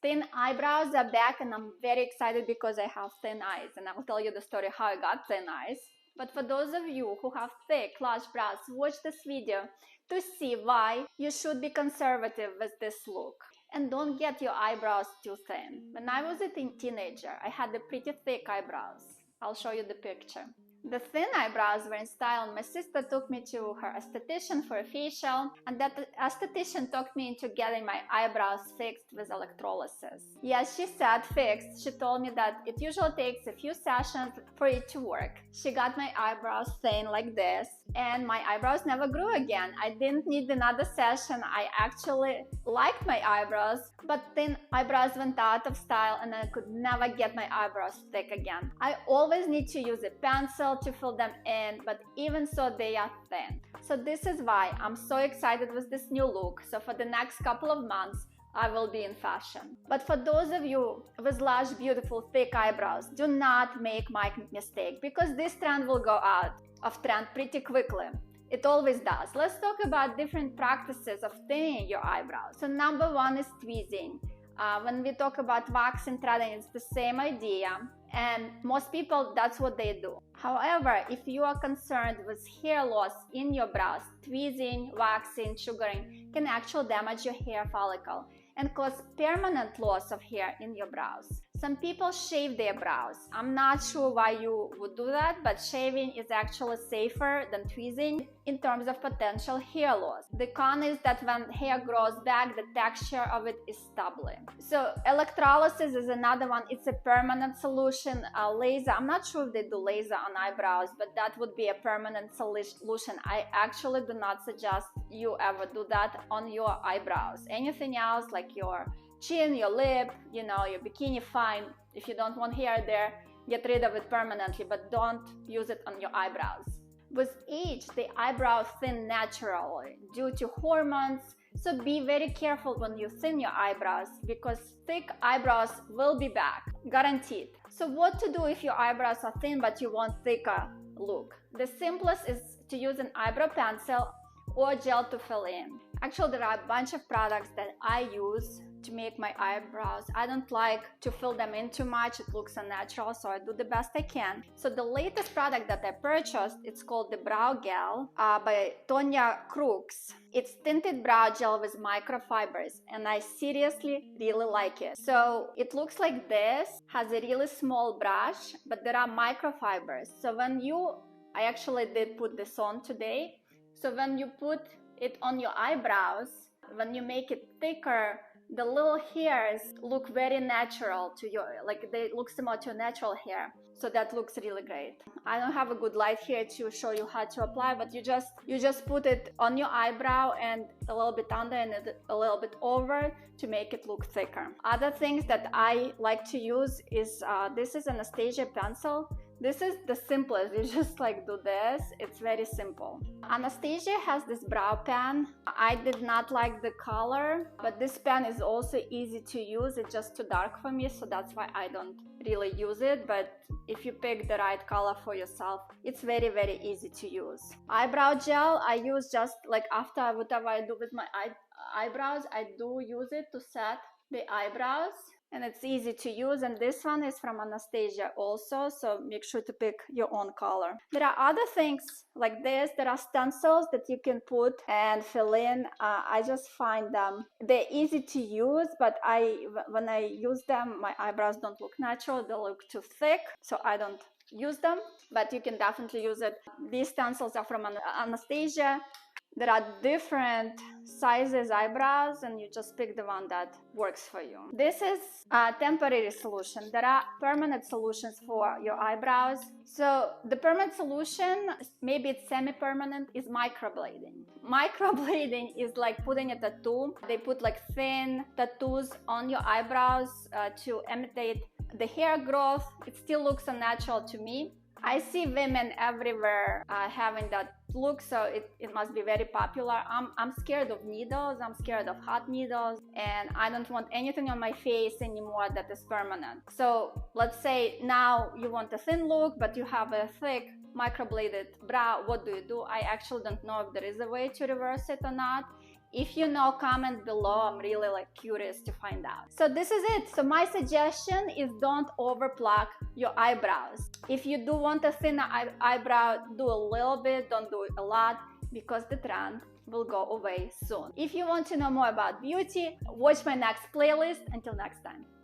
Thin eyebrows are back, and I'm very excited because I have thin eyes, and I'll tell you the story how I got thin eyes. But for those of you who have thick, lush brows, watch this video to see why you should be conservative with this look. And don't get your eyebrows too thin. When I was a teenager, I had the pretty thick eyebrows. I'll show you the picture. The thin eyebrows were in style, and my sister took me to her esthetician for a facial, and that esthetician talked me into getting my eyebrows fixed with electrolysis. Yes, she said fixed. She told me that it usually takes a few sessions for it to work. She got my eyebrows thin like this, and my eyebrows never grew again. I didn't need another session. I actually liked my eyebrows, but thin eyebrows went out of style, and I could never get my eyebrows thick again. I always need to use a pencil to fill them in, but even so they are thin. So this is why I'm so excited with this new look. So for the next couple of months I will be in fashion. But for those of you with lush, beautiful, thick eyebrows, do not make my mistake, because this trend will go out of trend pretty quickly. It always does. Let's talk about different practices of thinning your eyebrows. So number one is tweezing. When we talk about wax and threading, it's the same idea, and most people, that's what they do. However, if you are concerned with hair loss in your brows, tweezing, waxing, sugaring can actually damage your hair follicle and cause permanent loss of hair in your brows. Some people shave their brows. I'm not sure why you would do that, but shaving is actually safer than tweezing in terms of potential hair loss. The con is that when hair grows back, the texture of it is stubbly. So electrolysis is another one. It's a permanent solution. Laser, I'm not sure if they do laser on eyebrows, but that would be a permanent solution. I actually do not suggest you ever do that on your eyebrows. Anything else, like your chin, your lip, your bikini, fine. If you don't want hair there, get rid of it permanently, but don't use it on your eyebrows. With age, the eyebrows thin naturally due to hormones, so be very careful when you thin your eyebrows, because thick eyebrows will be back, guaranteed. So what to do if your eyebrows are thin but you want thicker look? The simplest is to use an eyebrow pencil or gel to fill in. Actually, there are a bunch of products that I use to make my eyebrows. I don't like to fill them in too much. It looks unnatural, so I do the best I can. So the latest product that I purchased, it's called the Brow Gel by Tonya Crooks. It's tinted brow gel with microfibers, and I seriously really like it. So it looks like this, has a really small brush, but there are microfibers. So I actually did put this on today. So when you put it on your eyebrows, when you make it thicker, the little hairs look very natural to your, like they look similar to natural hair. So that looks really great. I don't have a good light here to show you how to apply, but you just put it on your eyebrow and a little bit under and a little bit over to make it look thicker. Other things that I like to use is this is Anastasia pencil. This is the simplest. You just do this. It's very simple. Anastasia has this brow pen. I did not like the color, but this pen is also easy to use. It's just too dark for me, so that's why I don't really use it. But if you pick the right color for yourself, it's very, very easy to use. Eyebrow gel, I use just after whatever I do with my eyebrows, I do use it to set the eyebrows. And it's easy to use, and this one is from Anastasia also, so make sure to pick your own color. There are other things like this. There are stencils that you can put and fill in. I just find them, they're easy to use, but when I use them, my eyebrows don't look natural. They look too thick, so I don't use them, but you can definitely use it. These stencils are from Anastasia. There are different sizes eyebrows, and you just pick the one that works for you. This is a temporary solution. There are permanent solutions for your eyebrows. So the permanent solution, maybe it's semi-permanent, is microblading. Microblading is like putting a tattoo. They put thin tattoos on your eyebrows to imitate the hair growth. It still looks unnatural to me. I see women everywhere having that look, so it must be very popular. I'm scared of needles, I'm scared of hot needles, and I don't want anything on my face anymore that is permanent. So let's say now you want a thin look, but you have a thick microbladed brow. What do? I actually don't know if there is a way to reverse it or not. If you know, comment below. I'm really like curious to find out. So this is it. So my suggestion is don't overpluck your eyebrows. If you do want a thinner eyebrow, do a little bit, don't do it a lot, because the trend will go away soon. If you want to know more about beauty, watch my next playlist. Until next time.